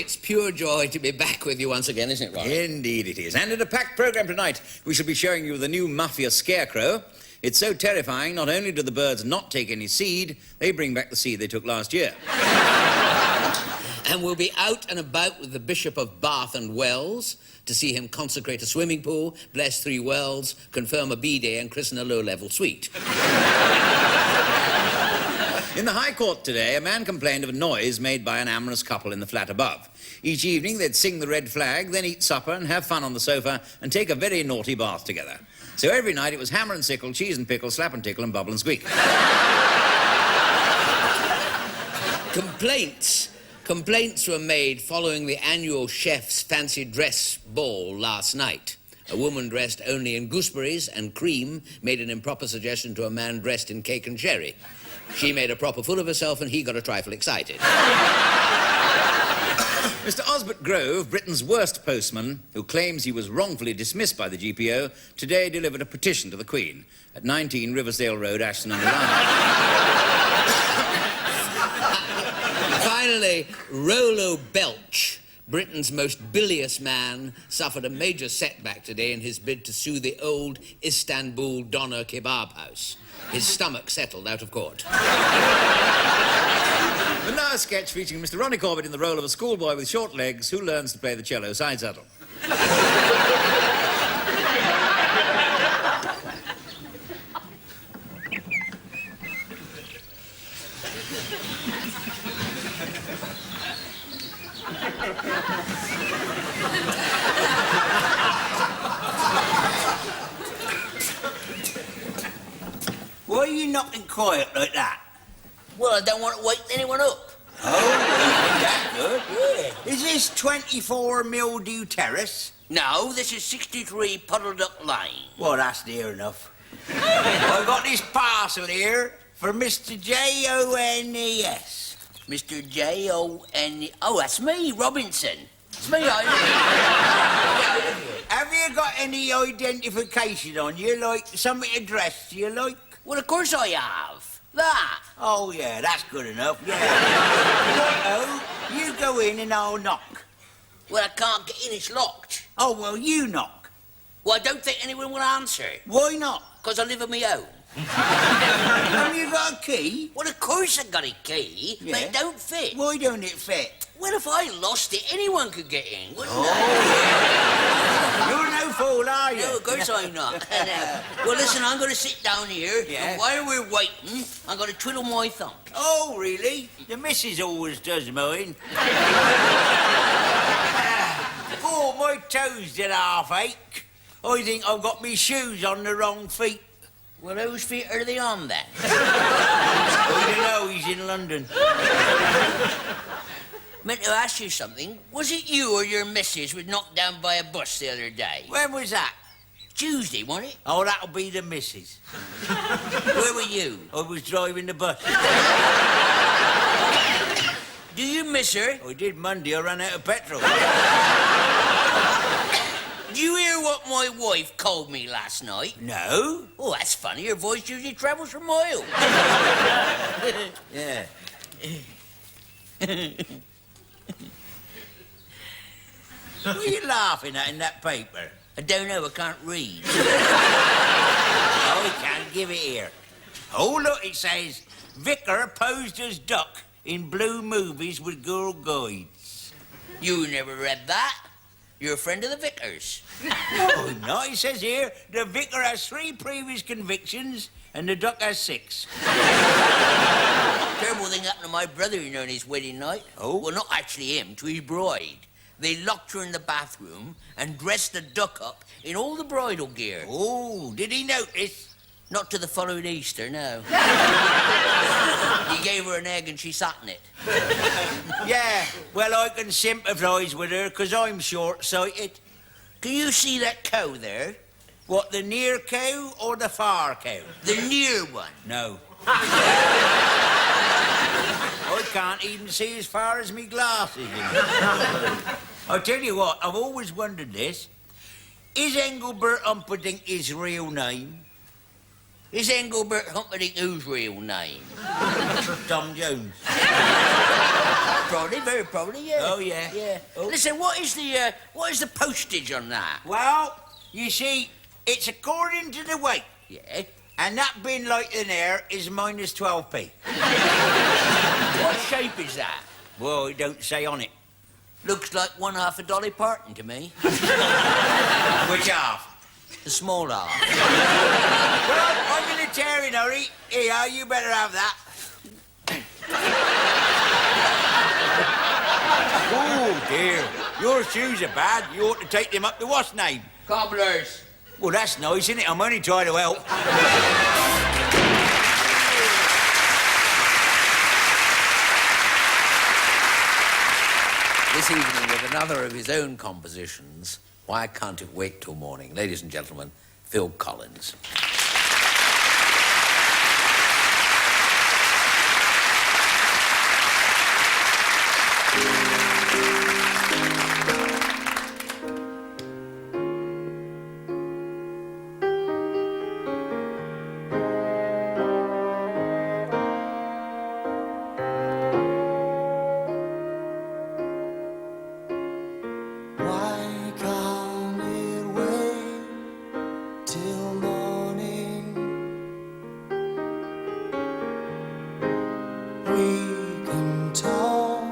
It's pure joy to be back with you once again, isn't it, Ronnie? Indeed it is. And in a packed programme tonight, we shall be showing you the new Mafia scarecrow. It's so terrifying, not only do the birds not take any seed, they bring back the seed they took last year. And we'll be out and about with the Bishop of Bath and Wells to see him consecrate a swimming pool, bless 3 wells, confirm a B-day and christen a low-level suite. In the High Court today, a man complained of a noise made by an amorous couple in the flat above. Each evening, they'd sing the red flag, then eat supper and have fun on the sofa and take a very naughty bath together. So every night, it was hammer and sickle, cheese and pickle, slap and tickle and bubble and squeak. Complaints were made following the annual chef's fancy dress ball last night. A woman dressed only in gooseberries and cream made an improper suggestion to a man dressed in cake and sherry. She made a proper fool of herself and he got a trifle excited. Mr. Osbert Grove, Britain's worst postman, who claims he was wrongfully dismissed by the GPO, today delivered a petition to the Queen at 19 Riversdale Road, Ashton-under-Lyne. Finally, Rollo Belch, Britain's most bilious man, suffered a major setback today in his bid to sue the old Istanbul Doner Kebab House. His stomach settled out of court. But now a sketch featuring Mr. Ronnie Corbett in the role of a schoolboy with short legs who learns to play the cello side saddle. Why are you knocking quiet like that? Well, I don't want to wake anyone up. Oh, is that good? Yeah. Is this 24 Mildew Terrace? No, this is 63 Puddle Duck Lane. Well, that's near enough. I've got this parcel here for Mr. Jones. Mr. J-O-N... Oh, that's me, Robinson. It's me, Have you got any identification on you, like something addressed to you, like? Well, of course I have. That. Oh, yeah, that's good enough, yeah. Righto, you go in and I'll knock. Well, I can't get in, it's locked. Oh, well, you knock. Well, I don't think anyone will answer. Why not? Because I live on my own. Have you got a key? Well, of course I got a key, but it don't fit. Why don't it fit? Well, if I lost it, anyone could get in, wouldn't they? Yeah. You're no fool, are you? No, of course I'm not. No. Well, listen, I'm going to sit down here, and while we're waiting, I'm going to twiddle my thumb. Oh, really? The missus always does mine. Oh, my toes did half ache. I think I've got me shoes on the wrong feet. Well, whose feet are they on, then? I don't know, he's in London. Meant to ask you something. Was it you or your missus was knocked down by a bus the other day? When was that? Tuesday, wasn't it? Oh, that'll be the missus. Where were you? I was driving the bus. Do you miss her? I did Monday, I ran out of petrol. Do you hear what my wife called me last night? No. Oh, that's funny. Her voice usually travels for miles. Yeah. What are you laughing at in that paper? I don't know. I can't read. Oh, we can't give it here. Oh, look, it says, Vicar posed as duck in blue movies with Girl Guides. You never read that. You're a friend of the vicar's. Oh, no, it says here, the vicar has 3 previous convictions and the duck has 6. Terrible thing happened to my brother, you know, on his wedding night. Oh? Well, not actually him, to his bride. They locked her in the bathroom and dressed the duck up in all the bridal gear. Oh, did he notice? Not to the following Easter, no. He gave her an egg and she sat in it. Yeah, well, I can sympathise with her because I'm short-sighted. Can you see that cow there? What, the near cow or the far cow? The near one. No. I can't even see as far as me glasses. I'll tell you what, I've always wondered this. Is Engelbert Humperdinck his real name? Is Engelbert Humperdinck whose real name? Tom Jones. Probably, very probably, yeah. Oh, yeah. Yeah. Oh. Listen, what is the postage on that? Well, you see, it's according to the weight. Yeah. And that bin light in there is minus 12p. What shape is that? Well, it don't say on it. Looks like one half a Dolly Parton to me. Which half? The small half. Well, I'm in a tearing hurry. Here, you better have that. Oh, dear. Your shoes are bad. You ought to take them up to what's name? Cobblers. Well, that's nice, isn't it? I'm only trying to help. This evening with another of his own compositions, Why Can't It Wait Till Morning? Ladies and gentlemen, Phil Collins. Why can't it wait till morning? We can talk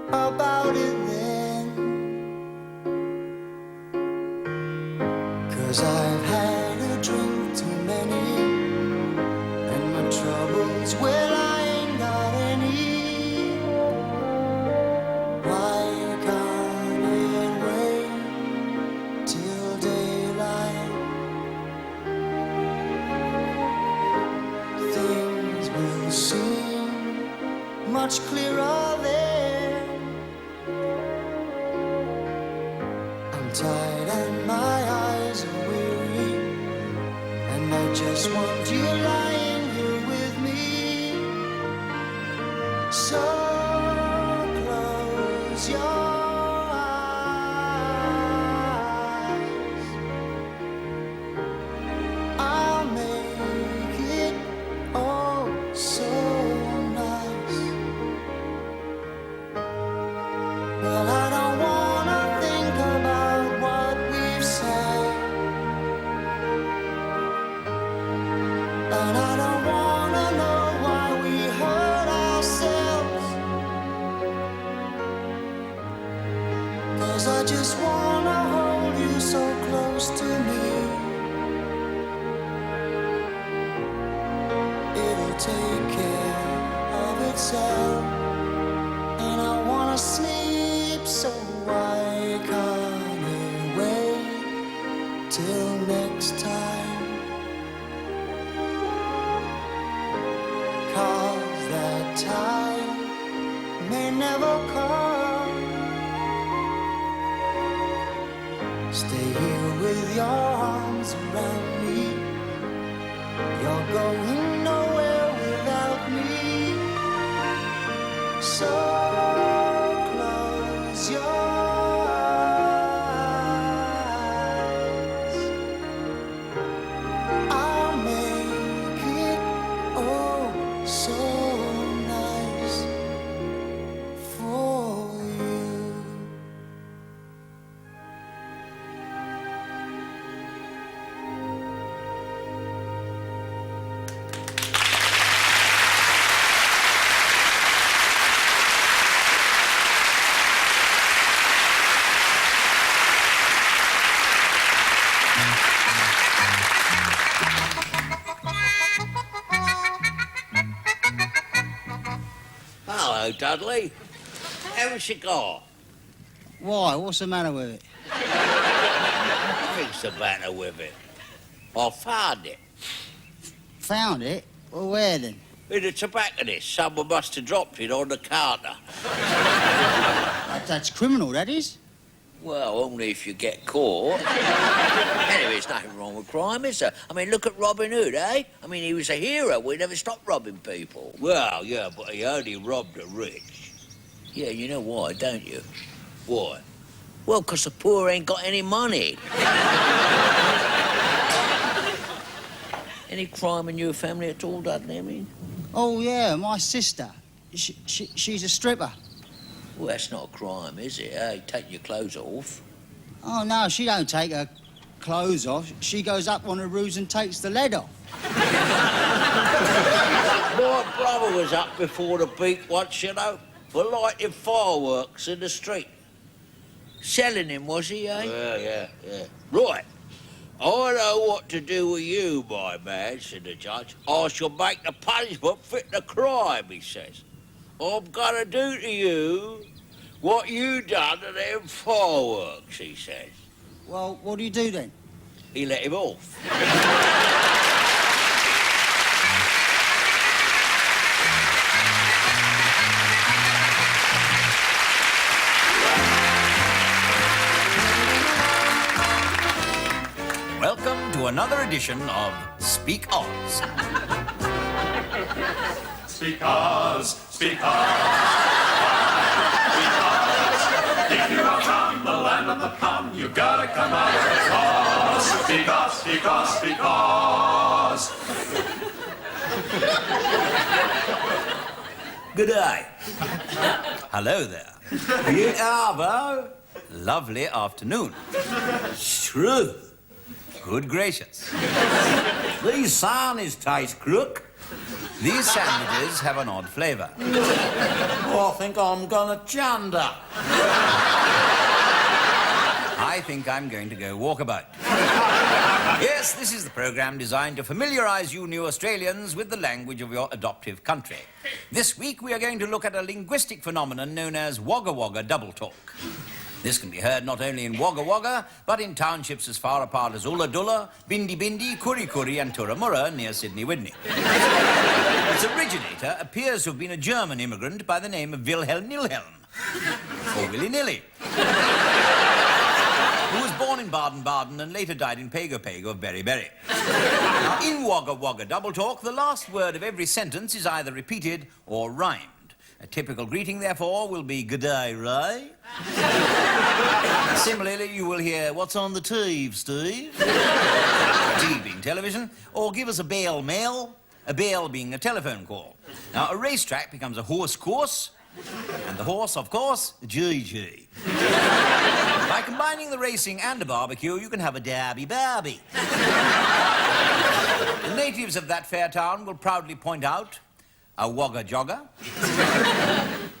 about it then. 'Cause I've had a drink too many, and my troubles, well, I ain't got any. Why can't it wait till daylight? Things will seem much clearer then. I'm tired and my eyes are weary, and I just want you lying here with me. So close your eyes. I'll make it oh so nice. Well, I don't wanna think about what we've said, and I don't wanna know why we hurt ourselves. 'Cause I just wanna hold you so close to me. It'll take care of itself, and I wanna sleep, so why can't it wait till next time? 'Cause that time may never come. Stay here with your arms around me. You're going nowhere without me. So close your eyes. I'll make it oh so nice for you. Hello, Dudley. How's your car? Why? What's the matter with it? What's the matter with it? I found it. Found it? Well, where then? In a tobacconist. Someone must have dropped it on the counter. That's criminal, that is. Well, only if you get caught. Anyway, there's nothing wrong with crime, is there? I mean, look at Robin Hood, eh? I mean, he was a hero. We never stopped robbing people. Well, yeah, but he only robbed the rich. Yeah, you know why, don't you? Why? Well, 'cause the poor ain't got any money. Any crime in your family at all, Dudley, I mean? Oh, yeah, my sister. She's a stripper. Well, that's not a crime, is it? Hey, take your clothes off. Oh, no, she don't take her clothes off. She goes up on the roofs and takes the lead off. My brother was up before the beat once, you know, for lighting fireworks in the street. Selling him, was he, eh? Yeah. Right. I know what to do with you, my man, said the judge. I shall make the punishment fit the crime, he says. I'm gonna do to you what you done to them fireworks, he says. Well, what do you do then? He let him off. Welcome to another edition of Speak Oz. Speak Oz, speak Oz. If you are from the land of the plum, you gotta come out of Oz. Speak Oz, speak Oz, speak Oz. Good day. Hello there. You Arvo. Lovely afternoon. Truth. Good gracious. These sarnies taste crook. These sandwiches have an odd flavour. Oh, I think I'm gonna chunder. I think I'm going to go walkabout. Yes, this is the programme designed to familiarise you new Australians with the language of your adoptive country. This week we are going to look at a linguistic phenomenon known as Wagga Wagga double talk. This can be heard not only in Wagga Wagga, but in townships as far apart as Ulladulla, Bindi Bindi, Kuri Kuri and Turramurra near Sydney Widney. Its originator appears to have been a German immigrant by the name of Wilhelm Nilhelm, or Willy-Nilly, who was born in Baden-Baden and later died in Pago Pago of Berry-Berry. Now, in Wagga Wagga double talk, the last word of every sentence is either repeated or rhymed. A typical greeting, therefore, will be "G'day, Ray." Similarly, you will hear "What's on the TV, Steve?" TV being television, or "Give us a bell, Mel." A bell being a telephone call. Now, a racetrack becomes a horse course, and the horse, of course, GG. By combining the racing and a barbecue, you can have a Derby Barbie. The natives of that fair town will proudly point out a Wagga Jogger,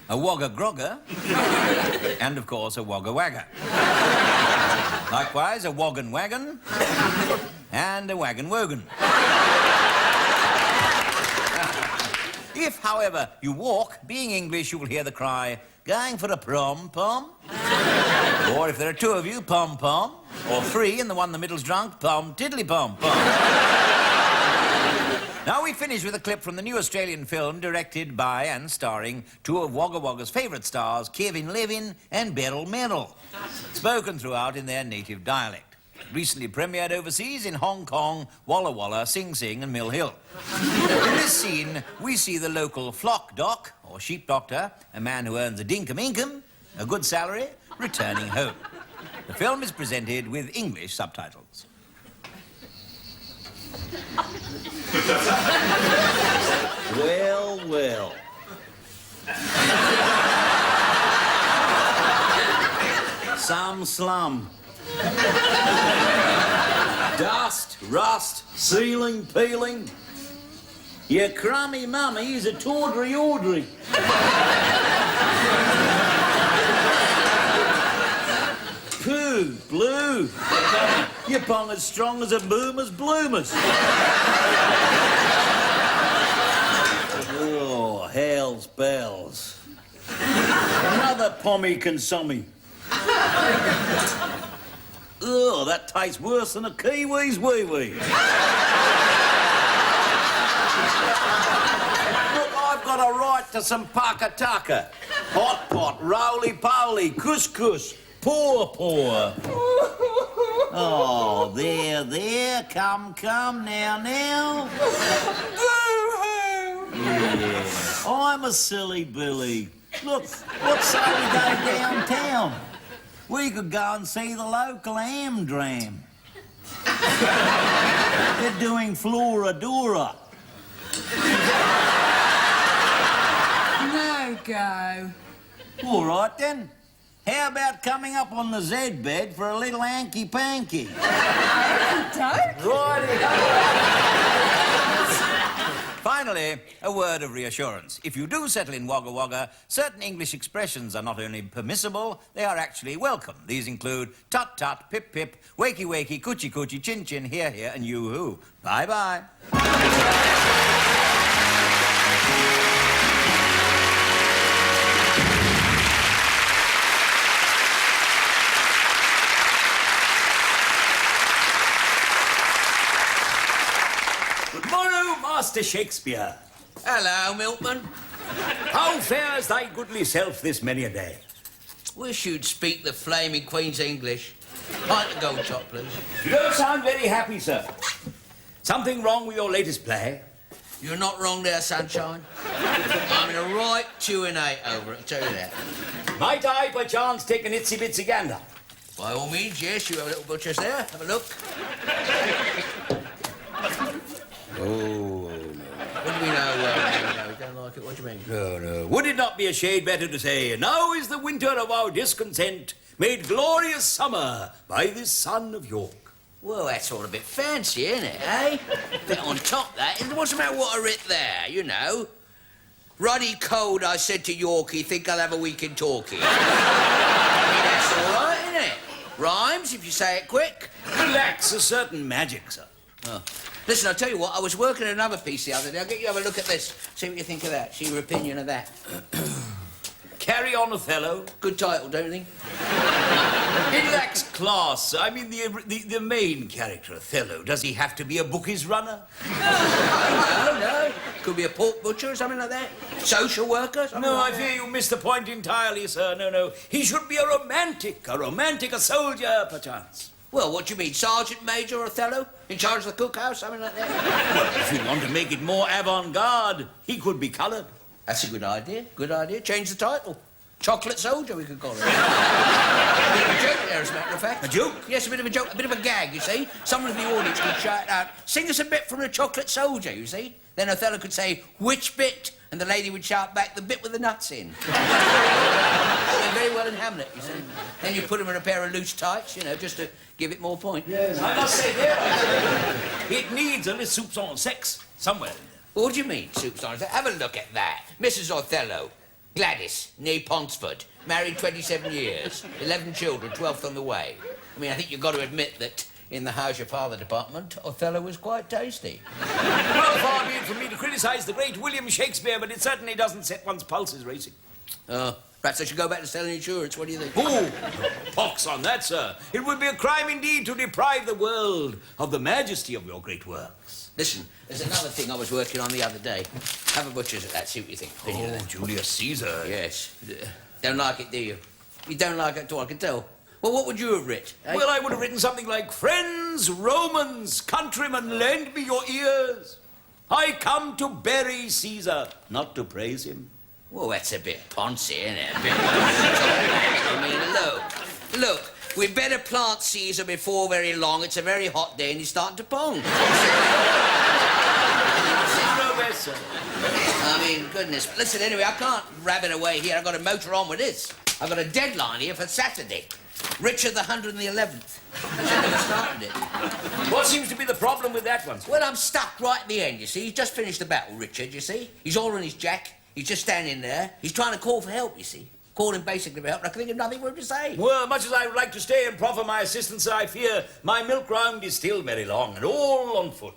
a Wagga Grogger, and, of course, a Wagga Wagga. Likewise, a Waggon Wagon and a Wagon Wogan. If, however, you walk, being English, you will hear the cry, "Going for a prom-pom?" Or if there are two of you, pom-pom. Or three and the one in the middle's drunk, pom-tiddly-pom-pom. Now we finish with a clip from the new Australian film directed by and starring two of Wagga Wagga's favourite stars, Kevin Levin and Beryl Merrill, spoken throughout in their native dialect. Recently premiered overseas in Hong Kong, Walla Walla, Sing Sing and Mill Hill. In this scene, we see the local flock doc, or sheep doctor, a man who earns a dinkum income, a good salary, returning home. The film is presented with English subtitles. Well, well. Some slum. Dust, rust, ceiling peeling. Your crummy mummy is a tawdry ordry. Pooh, blue. Your pong as strong as a boomer's bloomers. Oh, hell's bells. Another pommy consummy. Oh, that tastes worse than a kiwi's wee-wee. Look, I've got a right to some pakataka. Hot pot, roly-poly, couscous, paw. Oh, there, come, now. Yeah, I'm a silly Billy. Look, what say we go downtown? We could go and see the local Amdram. They're doing Floradora. No go. All right, then. How about coming up on the Z bed for a little hanky-panky? Finally, a word of reassurance. If you do settle in Wagga Wagga, certain English expressions are not only permissible, they are actually welcome. These include tut-tut, pip-pip, wakey-wakey, coochie-coochie, chin-chin, here-here, and you-hoo. Bye-bye. Morrow, Master Shakespeare. Hello, milkman. How fares thy goodly self this many a day? Wish you'd speak the flaming Queen's English. Pint of gold chop, please. You don't sound very happy, sir. Something wrong with your latest play? You're not wrong there, sunshine. I'm in a right 2 and 8 over it, I'll tell you that. Might I, perchance, take an itsy-bitsy gander? By all means, yes, you have a little butcher's there. Have a look. Oh, What do we know? No, we don't like it. What do you mean? no. Would it not be a shade better to say, now is the winter of our discontent made glorious summer by this son of York? Well, that's all a bit fancy, isn't it, eh? Bit on top, that. And what's the matter what I writ there, you know? Ruddy cold, I said to Yorkie, think I'll have a week in talkie. I mean, that's all right, isn't it? Rhymes, if you say it quick. Relax, a certain magic, sir. Oh. Listen, I'll tell you what, I was working on another piece the other day. I'll get you to have a look at this. See what you think of that. See your opinion of that. Carry on, Othello. Good title, don't you think? It lacks class. I mean, the main character, Othello, does he have to be a bookies runner? No. Could be a pork butcher or something like that. Social worker, something No, I like fear you missed the point entirely, sir. No. He should be a romantic, a soldier, perchance. Well, what do you mean, Sergeant Major Othello? In charge of the cookhouse, something like that? Well, if you want to make it more avant-garde, he could be coloured. That's a good idea. Change the title. Chocolate Soldier, we could call it. A bit of a joke there, as a matter of fact. A joke? Yes, a bit of a joke, a bit of a gag, you see. Someone in the audience could shout out, sing us a bit from the Chocolate Soldier, you see. Then Othello could say, which bit? And the lady would shout back, the bit with the nuts in. They're very well in Hamlet, you see. Then you put him in a pair of loose tights, you know, just to give it more point. Yes, I must say, it needs a little soupçon sex somewhere in there. What do you mean, soups on it? Have a look at that. Mrs. Othello, Gladys, near Ponsford, married 27 years, 11 children, 12th on the way. I mean, I think you've got to admit that in the How's Your Father department, Othello was quite tasty. Well, far be it from me to criticise the great William Shakespeare, but it certainly doesn't set one's pulses racing. Perhaps I should go back to selling insurance. What do you think? Oh, pox on that, sir. It would be a crime indeed to deprive the world of the majesty of your great works. Listen, there's another thing I was working on the other day. Have a butcher's at that, see what you think. Oh, Julius Caesar. Yes. Don't like it, do you? You don't like it at all, I can tell. Well, what would you have writ? Eh? Well, I would have written something like, friends, Romans, countrymen, lend me your ears. I come to bury Caesar, not to praise him. Well, that's a bit poncy, isn't it? A bit I mean, look, we'd better plant Caesar before very long. It's a very hot day and he's starting to pong. I mean, goodness. Listen, anyway, I can't rabbit away here. I've got to motor on with this. I've got a deadline here for Saturday. Richard the 111th. I never started it. What seems to be the problem with that one? Well, I'm stuck right at the end, you see. He's just finished the battle, Richard, you see. He's all in his jack. He's just standing there. He's trying to call for help, you see. Calling basically for help, and I can think of nothing for him to say. Well, much as I would like to stay and proffer my assistance, I fear my milk round is still very long, and all on foot.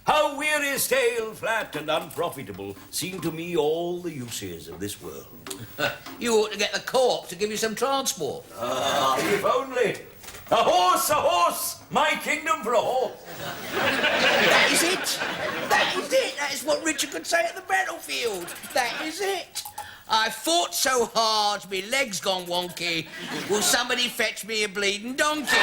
How weary, stale, flat, and unprofitable seem to me all the uses of this world. You ought to get the co-op to give you some transport. Ah, if only. A horse, my kingdom for a horse. That is it. That is what Richard could say at the battlefield. That is it. I fought so hard, me legs gone wonky. Will somebody fetch me a bleeding donkey?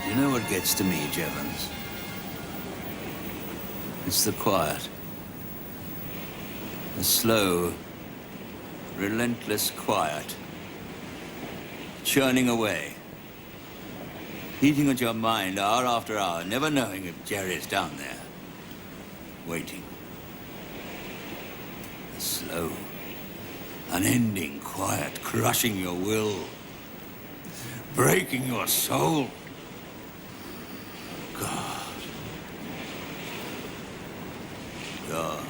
You know what gets to me, Jevons? It's the quiet. The slow, relentless quiet churning away, eating at your mind hour after hour, never knowing if Jerry's down there, waiting. The slow, unending quiet crushing your will, breaking your soul. God. God.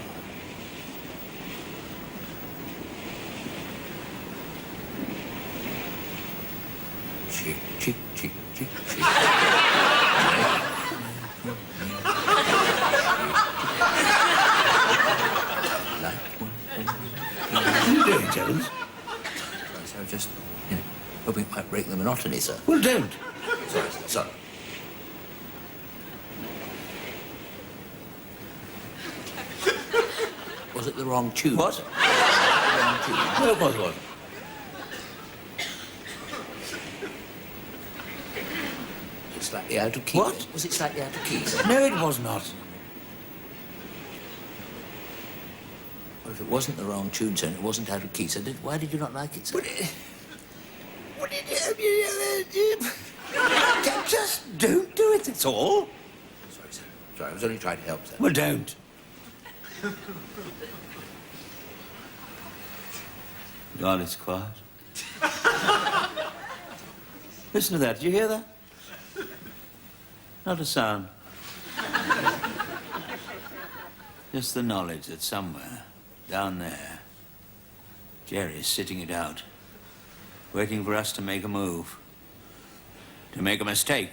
Chick, chick, chick, chick, chick. What are you doing, Jones? So just, hoping it might break the monotony, sir. Well, don't. Sorry, sorry. Was it the wrong tune? What? The wrong tune. No, of course it wasn't. It's slightly out of key. What? Was it slightly out of key, sir? No, it was not. Well, if it wasn't the wrong tune, sir, and it wasn't out of key, sir, why did you not like it, sir? What did you... Just don't do it, that's all. Sorry, sir. Sorry, I was only trying to help, sir. Well, don't. God, it's quiet. Listen to that. Did you hear that? Not a sound. Just the knowledge that somewhere, down there, Jerry's sitting it out, waiting for us to make a move, to make a mistake.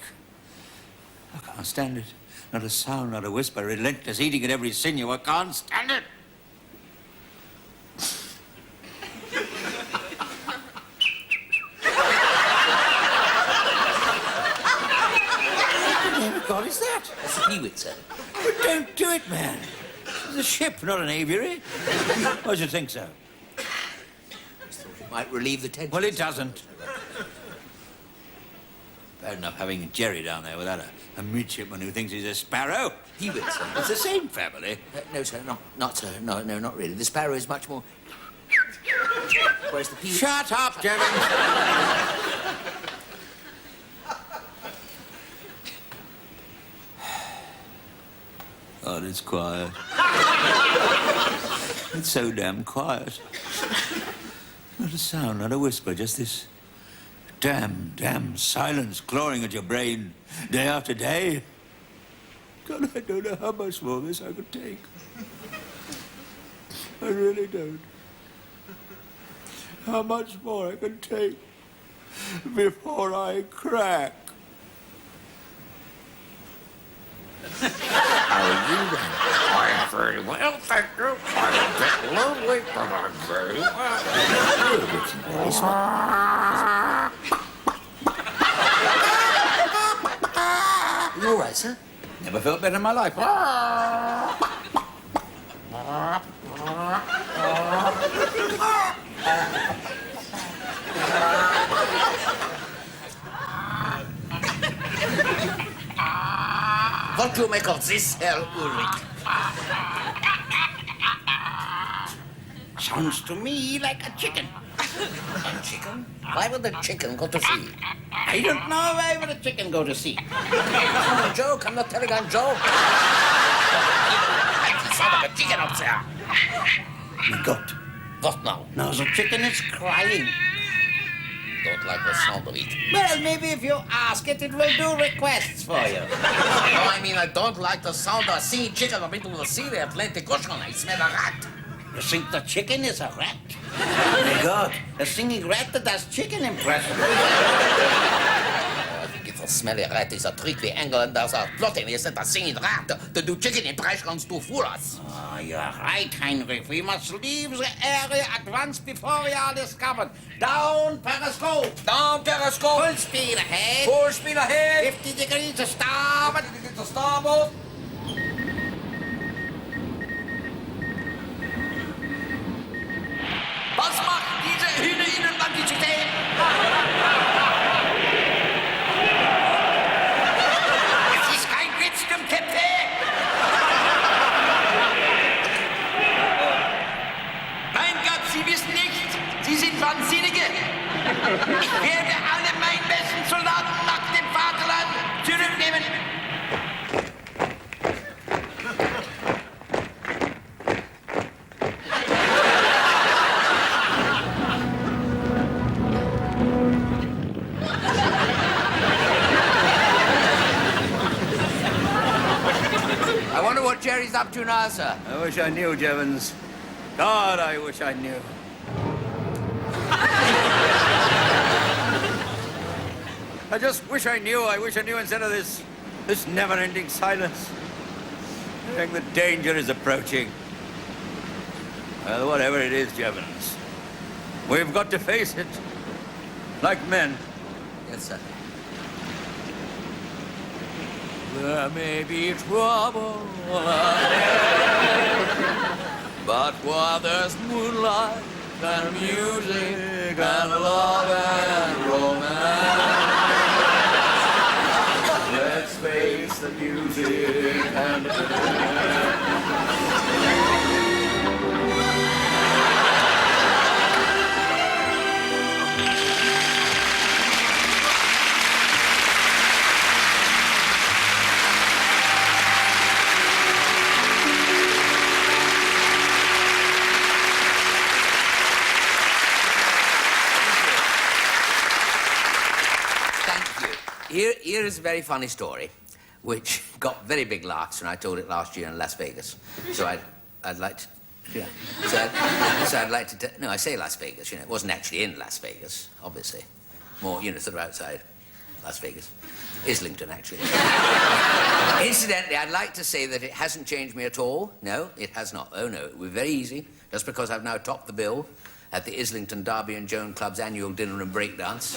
I can't stand it. Not a sound, not a whisper, relentless, eating at every sinew. I can't stand it. God, is that? That's the peewit, sir. But don't do it, man. It's a ship, not an aviary. I should think so. I thought it might relieve the tension. Well, it doesn't. Bad enough having Jerry down there without a midshipman who thinks he's a sparrow. Peewit, sir. It's the same family. No, sir, not sir. No, not really. The sparrow is much more... Whereas the peewit... Shut up, Jevons. God, it's quiet. It's so damn quiet. Not a sound, not a whisper, just this damn silence clawing at your brain day after day. God, I don't know how much more of this I could take. I really don't. How much more I can take before I crack. How are you then? I'm very well, thank you. I'm a bit lonely, but I'm very well. Are you all right, sir? Never felt better in my life. What do you make of this, Herr Ulrich? Sounds to me like a chicken. A chicken? Why would the chicken go to sea? I don't know why would a chicken go to sea. I'm a joke. I'm not telling a joke. I saw a chicken up there. We got. What now? Now the chicken is crying. Don't like the sound of it. Well, maybe if you ask it, it will do requests for you. No, I mean, I don't like the sound of a singing chicken in the middle of the sea. There are plenty cushion. I smell a rat. You think the chicken is a rat? My God, a singing rat that does chicken impressions. I think if a smelly rat is a trick, the Englanders are plotting. They sent a singing rat to do chicken impressions to fool us. Oh, you're right, Heinrich. We must leave the area at once before we are discovered. Down periscope. Down periscope. Full speed ahead. Full speed ahead. 50 degrees to starboard. 50 degrees to starboard. Was macht diese Hühner Innenlandizität? Es ist kein Witz, dem Captain. Mein Gott, Sie wissen nicht. Sie sind Wahnsinnige. Ich werde Wonder what Jerry's up to now, sir. I wish I knew, Jevons. God, I wish I knew. I just wish I knew. I wish I knew instead of this never-ending silence. I think the danger is approaching. Well, whatever it is, Jevons, we've got to face it. Like men. Yes, sir. There may be trouble ahead, but while there's moonlight and music and love and romance, let's face the music and Here is a very funny story, which got very big laughs when I told it last year in Las Vegas. So I'd like to, yeah. So I'd like to, no, I say Las Vegas, you know, it wasn't actually in Las Vegas, obviously. More, you know, sort of outside Las Vegas. Islington, actually. Incidentally, I'd like to say that it hasn't changed me at all. No, it has not. Oh, no, it was very easy, just because I've now topped the bill at the Islington Derby and Joan Club's annual dinner and breakdance.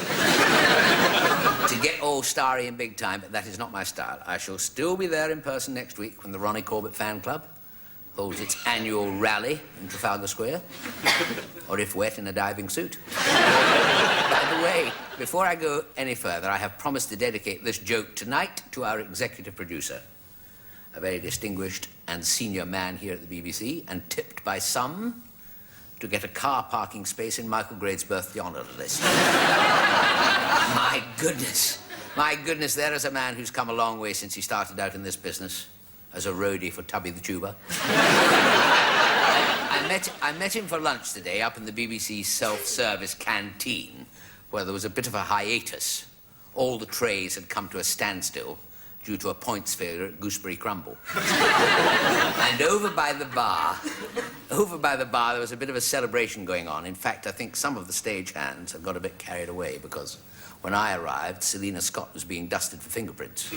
To get all starry and big time, but that is not my style. I shall still be there in person next week when the Ronnie Corbett Fan Club holds its annual rally in Trafalgar Square, or if wet, in a diving suit. By the way, before I go any further, I have promised to dedicate this joke tonight to our executive producer, a very distinguished and senior man here at the BBC, and tipped by some to get a car parking space in Michael Grade's birthday honour list. My goodness, there is a man who's come a long way since he started out in this business as a roadie for Tubby the Tuba. I met him for lunch today up in the BBC self-service canteen, where there was a bit of a hiatus. All the trays had come to a standstill due to a points failure at Gooseberry Crumble. And over by the bar, there was a bit of a celebration going on. In fact, I think some of the stagehands had got a bit carried away because when I arrived, Selina Scott was being dusted for fingerprints.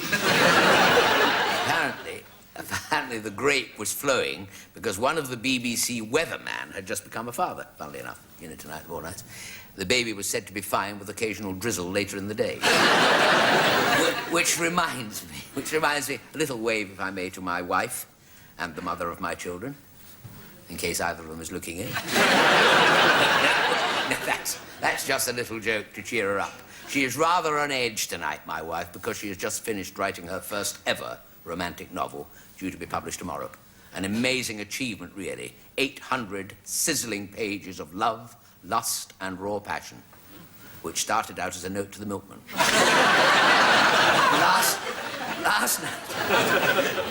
Apparently the grape was flowing because one of the BBC weatherman had just become a father, funnily enough, you know, tonight and all night. The baby was said to be fine with occasional drizzle later in the day. Which reminds me, a little wave, if I may, to my wife and the mother of my children, in case either of them is looking in. No, that's just a little joke to cheer her up. She is rather on edge tonight, my wife, because she has just finished writing her first ever romantic novel, due to be published tomorrow. An amazing achievement, really. 800 sizzling pages of love, lust, and raw passion, which started out as a note to the milkman.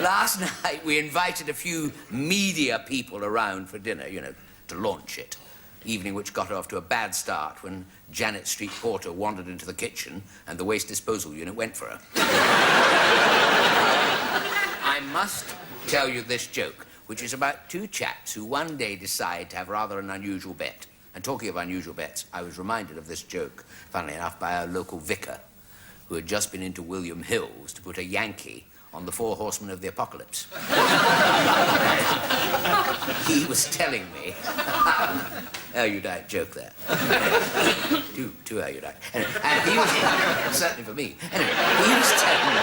Last night, we invited a few media people around for dinner, you know, to launch it. Evening which got off to a bad start when Janet Street Porter wandered into the kitchen and the waste disposal unit went for her. I must tell you this joke, which is about two chaps who one day decide to have rather an unusual bet. And talking of unusual bets, I was reminded of this joke, funnily enough, by our local vicar, who had just been into William Hill's to put a Yankee on the 4 Horsemen of the Apocalypse. He was telling me... erudite joke there. Too erudite. Anyway, and he was... certainly for me. Anyway, he was telling me...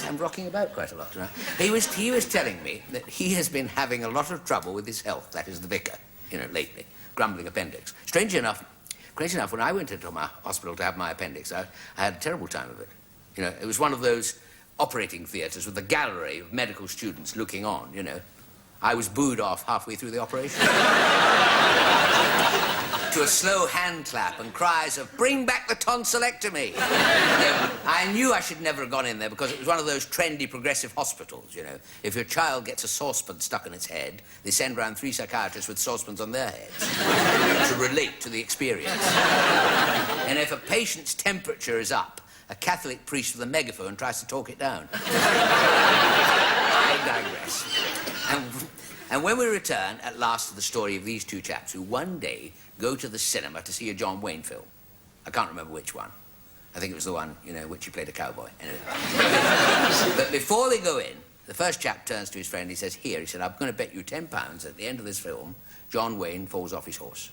I'm rocking about quite a lot tonight. He was telling me that he has been having a lot of trouble with his health, that is the vicar, you know, lately. Grumbling appendix. Strangely enough, when I went into my hospital to have my appendix, I had a terrible time of it. You know, it was one of those operating theatres with a gallery of medical students looking on, you know. I was booed off halfway through the operation. To a slow hand clap and cries of, "Bring back the tonsillectomy!" You know, I knew I should never have gone in there because it was one of those trendy progressive hospitals, you know. If your child gets a saucepan stuck in its head, they send round 3 psychiatrists with saucepans on their heads to relate to the experience. And if a patient's temperature is up, a Catholic priest with a megaphone tries to talk it down. I digress. And when we return at last to the story of these two chaps who one day go to the cinema to see a John Wayne film. I can't remember which one. I think it was the one, you know, which he played a cowboy. Anyway. But before they go in, the first chap turns to his friend, he says, here, he said, I'm going to bet you £10 at the end of this film, John Wayne falls off his horse.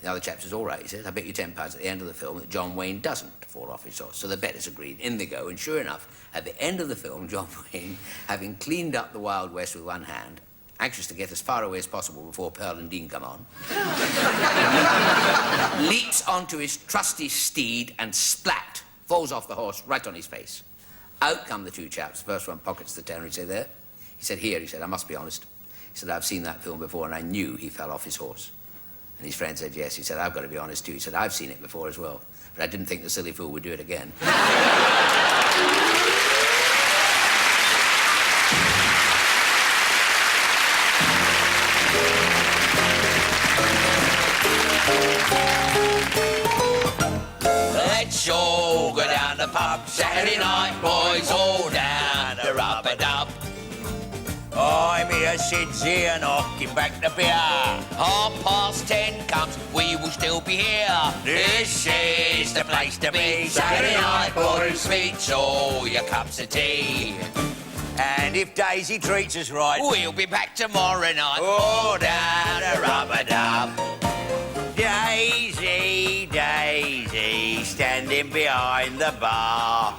The other chap says, all right, he says, I bet you £10 at the end of the film that John Wayne doesn't fall off his horse. So the bet is agreed. In they go, and sure enough, at the end of the film, John Wayne, having cleaned up the Wild West with one hand, anxious to get as far away as possible before Pearl and Dean come on, leaps onto his trusty steed and splat, falls off the horse right on his face. Out come the two chaps. The first one pockets the tenner. He said, there. He said, here. He said, I must be honest. He said, I've seen that film before and I knew he fell off his horse. And his friend said, yes. He said, I've got to be honest too. He said, I've seen it before as well. But I didn't think the silly fool would do it again. Let's all go down the pub Saturday night, boys, all down the rub-a-dub. I'm here, Sidzy, and knocking back the beer. 10:30 comes, we will still be here. This is the place to be. Saturday night, boys, sweets all your cups of tea. And if Daisy treats us right, We'll be back tomorrow night, all down the rub-a-dub. Daisy, Daisy, standing behind the bar.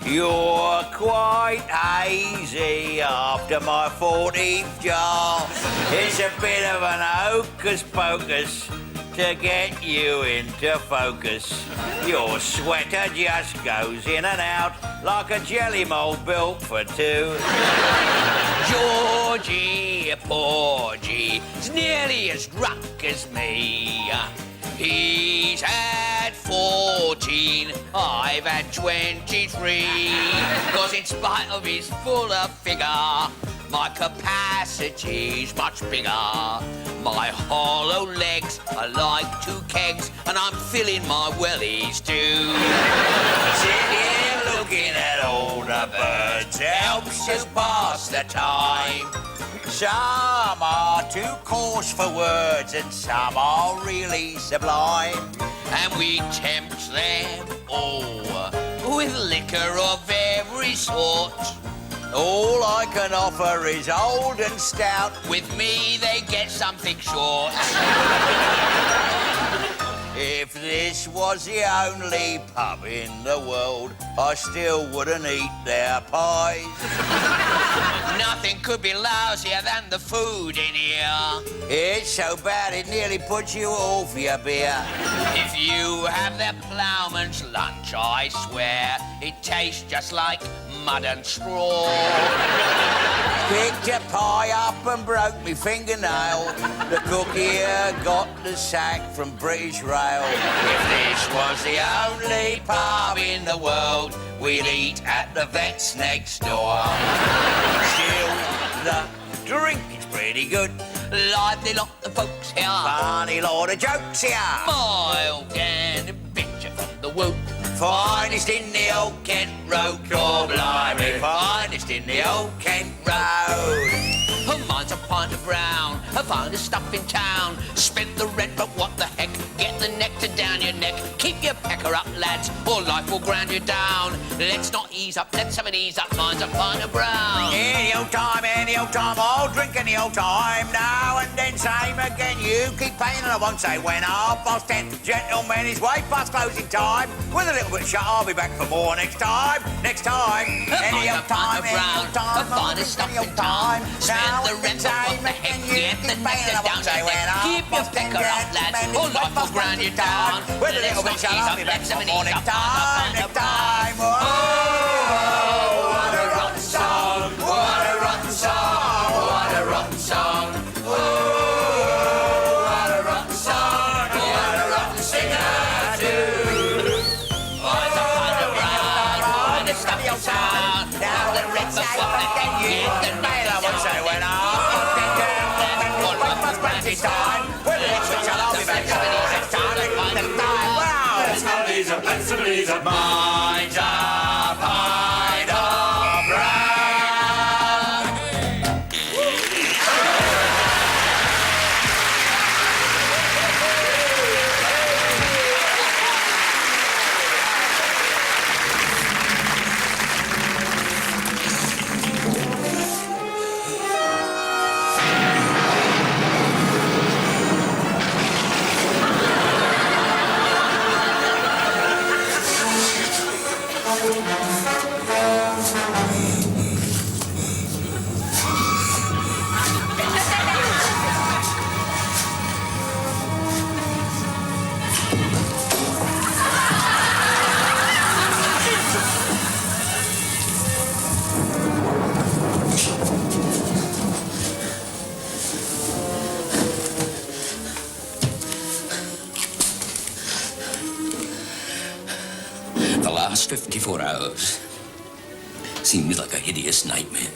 You're quite hazy after my 14th jar. It's a bit of an hocus-pocus to get you into focus. Your sweater just goes in and out like a jelly mould built for two. Georgie, Porgy, is nearly as drunk as me. He's had 14, I've had 23. 'Cause in spite of his fuller figure, my capacity's much bigger. My hollow legs are like two kegs, and I'm filling my wellies too. Sitting here looking at all the birds helps us pass the time. Some are too coarse for words and some are really sublime. And we tempt them all with liquor of every sort. All I can offer is old and stout. With me they get something short. If this was the only pub in the world, I still wouldn't eat their pies. Nothing could be lousier than the food in here. It's so bad it nearly puts you off your beer. If you have their ploughman's lunch, I swear, it tastes just like mud and straw. Picked a pie up and broke me fingernail. The cook here got the sack from British Rail. If this was the only pub in the world, we'd eat at the vet's next door. Still, the drink is pretty good. Lively lot of folks here. Funny lot of jokes here. Mild and a picture from the wood. Finest in the old Kent Road. Oh, blimey. Finest in the old Kent Road. Oh, mine's a pint of brown, I find the stuff in town. Spent the rent, but what the heck? Get the nectar down your neck. Keep your pecker up, lads, or life will ground you down. Let's not ease up, let's have an ease up. Mine's a pint of brown. Any old time, I'll drink any old time. Now and then, same again. You keep paying and I won't say when. 10:30, gentlemen, it's way past closing time. With a little bit shut, I'll be back for more next time. Next time. Any old time, the finest stuff in town. Spend the rent, but what the heck? Get the nectar down your neck. Keep your pecker up, lads, or life will ground you down. With a little bit shut, I'll be back for more next time. Next time. Oh, what a rotten song, what a rotten song, what a rotten song. Oh, what a rotten song, what a rotten singer too. Mine's a pint of brown, mine is stuff in town. Now the rent's a what the heck? Get the nectar down your neck. Mine's a pint of brown. 54 hours. Seems like a hideous nightmare.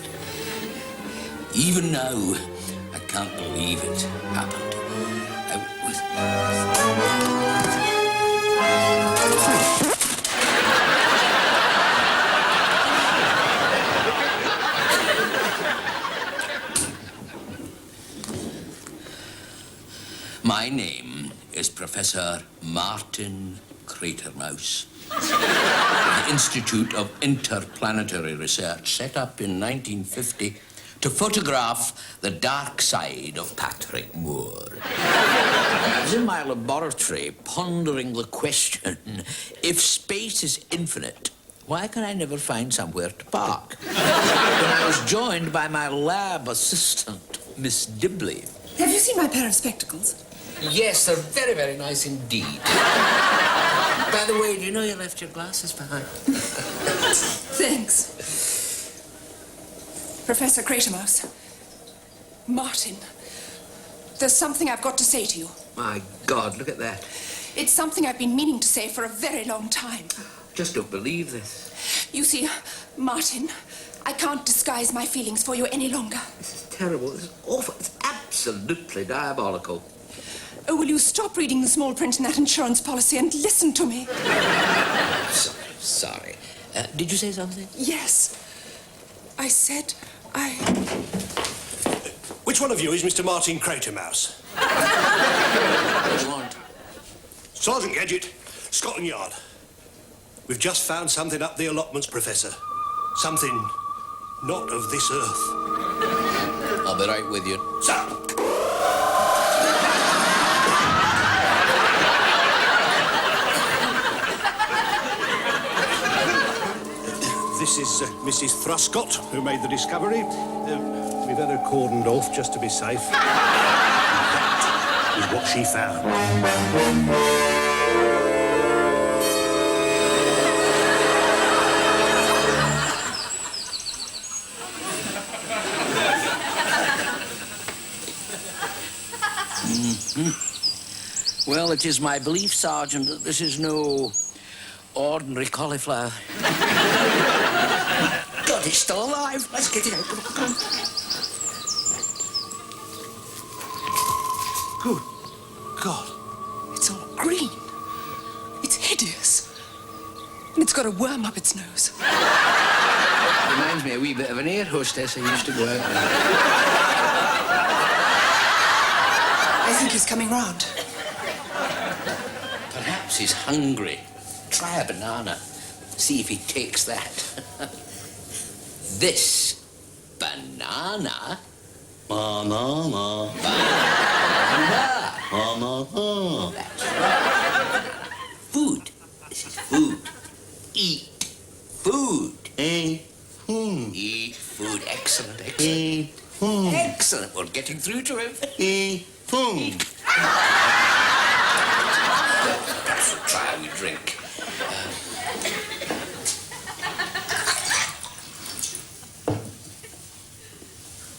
Even now, I can't believe it happened. My name is Professor Martin Cratermouse. The Institute of Interplanetary Research, set up in 1950 to photograph the dark side of Patrick Moore. I was in my laboratory pondering the question, if space is infinite, why can I never find somewhere to park? When I was joined by my lab assistant, Miss Dibley. Have you seen my pair of spectacles? Yes, they're very, very nice indeed. By the way, do you know you left your glasses behind? Thanks. Professor Cratermouse. Martin, there's something I've got to say to you. My God, look at that. It's something I've been meaning to say for a very long time. Just don't believe this. You see, Martin, I can't disguise my feelings for you any longer. This is terrible. This is awful. It's absolutely diabolical. Oh, will you stop reading the small print in that insurance policy and listen to me? Sorry. Did you say something? Yes. I said Which one of you is Mr. Martin Cratermouse? What do you want? Sergeant Gadget, Scotland Yard. We've just found something up the allotments, Professor. Something not of this earth. I'll be right with you. Sir! This is Mrs. Thruscott, who made the discovery. We've had her cordoned off just to be safe. That is what she found. Well, it is my belief, Sergeant, that this is no ordinary cauliflower. God, it's still alive. Let's get it out. Come on. Good God. it's all green. It's hideous. And it's got a worm up its nose. Reminds me a wee bit of an air hostess I used to go out with. I think he's coming round. Perhaps he's hungry. Try a banana. See if he takes that. This banana. Banana. Banana. Banana. That's right. Food. This is food. Eat food. Eat food. Eat food. Excellent, excellent. Eat food. Excellent. We're getting through to him. Eat food. Try a wee drink.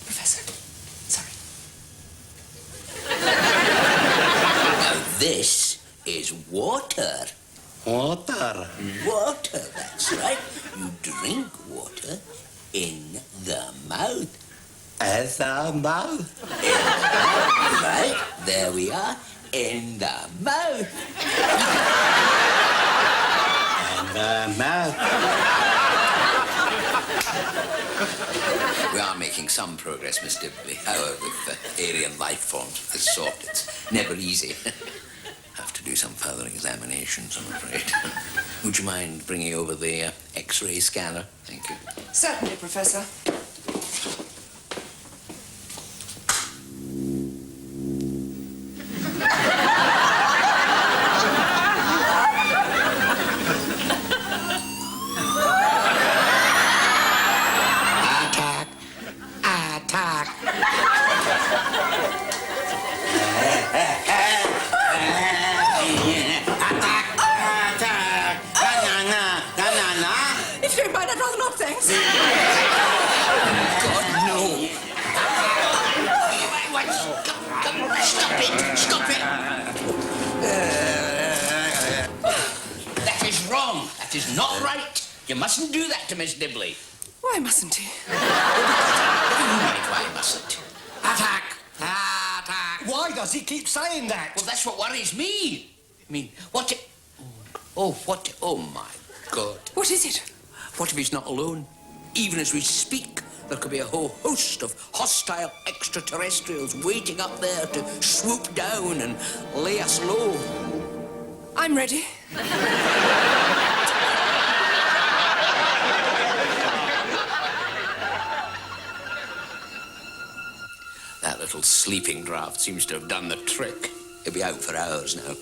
Professor, sorry. Now this is water. Water. Water, that's right. You drink water in the mouth. As a mouth. Right, there we are. In the mouth. And the mouth. We are making some progress, Miss Dibley. However, with alien life forms of this sort, it's never easy. Have to do some further examinations, I'm afraid. Would you mind bringing over the X-ray scanner? Thank you. Certainly, Professor. If you don't mind, I'd rather not, thanks. God, no. Stop it. Stop it. That is wrong. That is not right. to Miss Dibley. Why mustn't he? What do you mean, why mustn't? Attack! Attack! Why does he keep saying that? Well, that's what worries me. I mean, what... Oh, my God. What is it? What if he's not alone? Even as we speak, there could be a whole host of hostile extraterrestrials waiting up there to swoop down and lay us low. I'm ready. That little sleeping draught seems to have done the trick. He'll be out for hours now.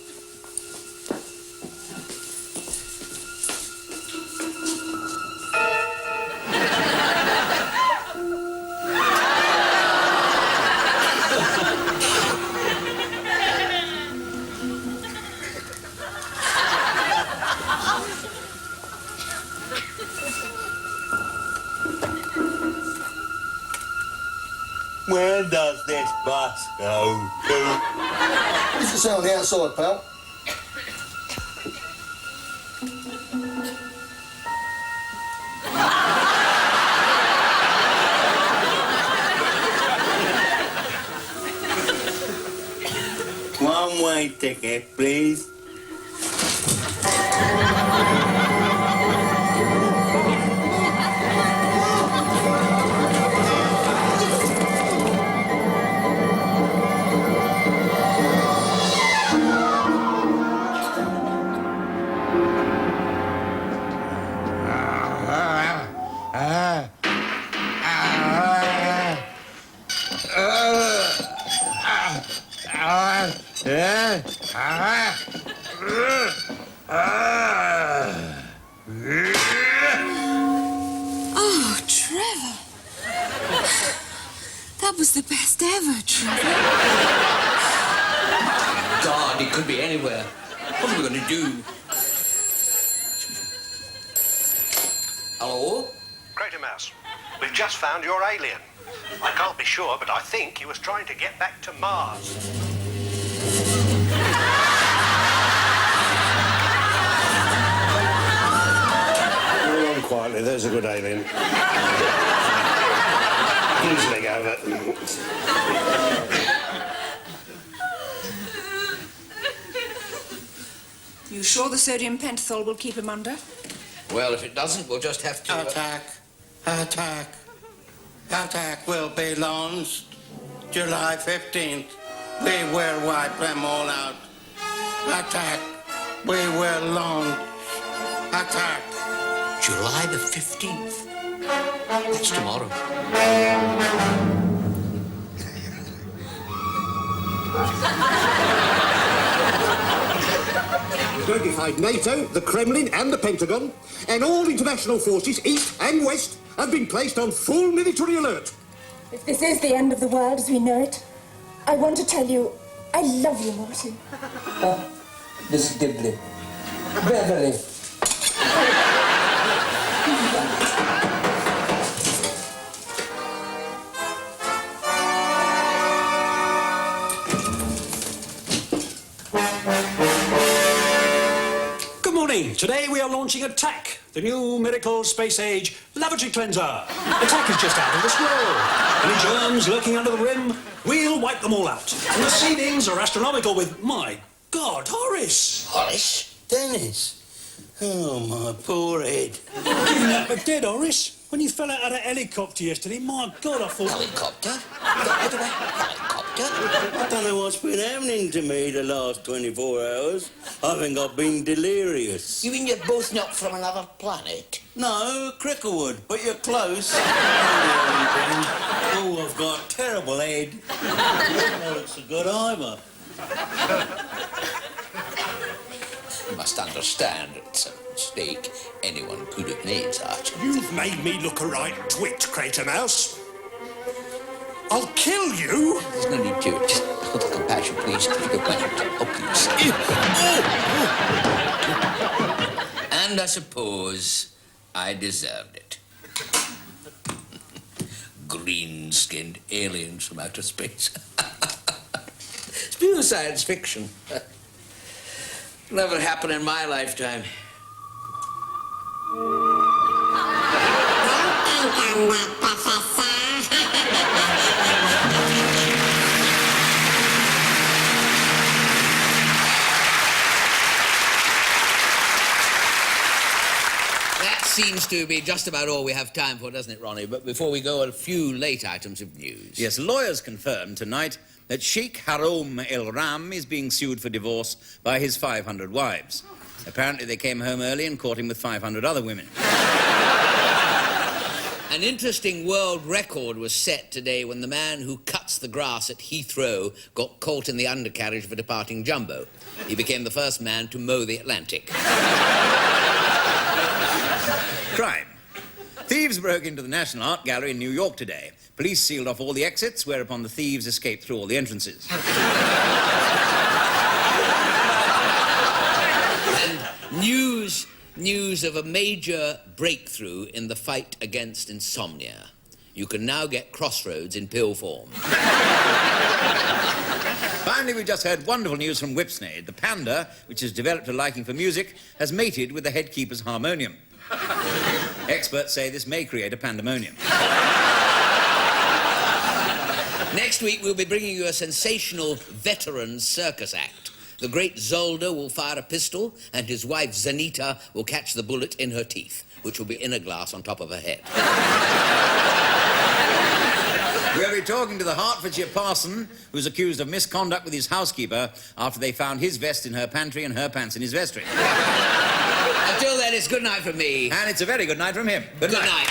Where does this bus go to? What's the sound on the outside, pal? One-way ticket, please. Oh, Trevor. That was the best ever, Trevor. God, he could be anywhere. What are we going to do? Hello? Crater Mouse, we've just found your alien. I can't be sure, but I think he was trying to get back to Mars. Go on quietly, there's a good alien. Easily over. You sure the sodium pentothal will keep him under? Well, if it doesn't, we'll just have to... Attack will be launched July 15th. We will wipe them all out. Attack. We will launch. Attack. July the 15th. That's tomorrow. Notified NATO, the Kremlin and the Pentagon, and all international forces, east and west, have been placed on full military alert. If this is the end of the world as we know it, I want to tell you, I love you, Martin. Miss Dibley. Beverly. Good morning. Today we are launching Attack, the new miracle space age lavatory cleanser. Attack is just out of this world. Any germs lurking under the rim, we'll wipe them all out. And the ceilings are astronomical with, my God, Horace. Horace? Dennis. Oh, my poor head. Giving up for dead, Horace. When you fell out of a helicopter yesterday, my God, I thought... Helicopter? Helicopter? I don't know what's been happening to me the last 24 hours. I think I've been delirious. You mean you're both not from another planet? No, Cricklewood, but you're close. Oh, I've got a terrible head. Well, it's a good either. You must understand it's a mistake anyone could have made, Sergeant. You've made me look a right twit, Crater Mouse. I'll kill you! There's no need to. Just hold the compassion, please. Oh, please. And I suppose I deserved it. Green-skinned aliens from outer space. It's pure science fiction. Never happened in my lifetime. on that, Professor. That seems to be just about all we have time for, doesn't it, Ronnie? But before we go, a few late items of news. Yes, lawyers confirmed tonight that Sheikh Haroum El Ram is being sued for divorce by his 500 wives. Apparently they came home early and caught him with 500 other women. An interesting world record was set today when the man who cuts the grass at Heathrow got caught in the undercarriage of a departing jumbo. He became the first man to mow the Atlantic. Crime. Thieves broke into the National Art Gallery in New York today. Police sealed off all the exits, whereupon the thieves escaped through all the entrances. And news of a major breakthrough in the fight against insomnia. You can now get Crossroads in pill form. Finally, we just heard wonderful news from Whipsnade. The panda, which has developed a liking for music, has mated with the head keeper's harmonium. Experts say this may create a pandemonium. Next week, we'll be bringing you a sensational veteran circus act. The great Zolder will fire a pistol, and his wife, Zanita, will catch the bullet in her teeth, which will be in a glass on top of her head. We'll be talking to the Hertfordshire parson who's accused of misconduct with his housekeeper after they found his vest in her pantry and her pants in his vestry. Until then, it's good night from me. And it's a very good night from him. Good night. Good night.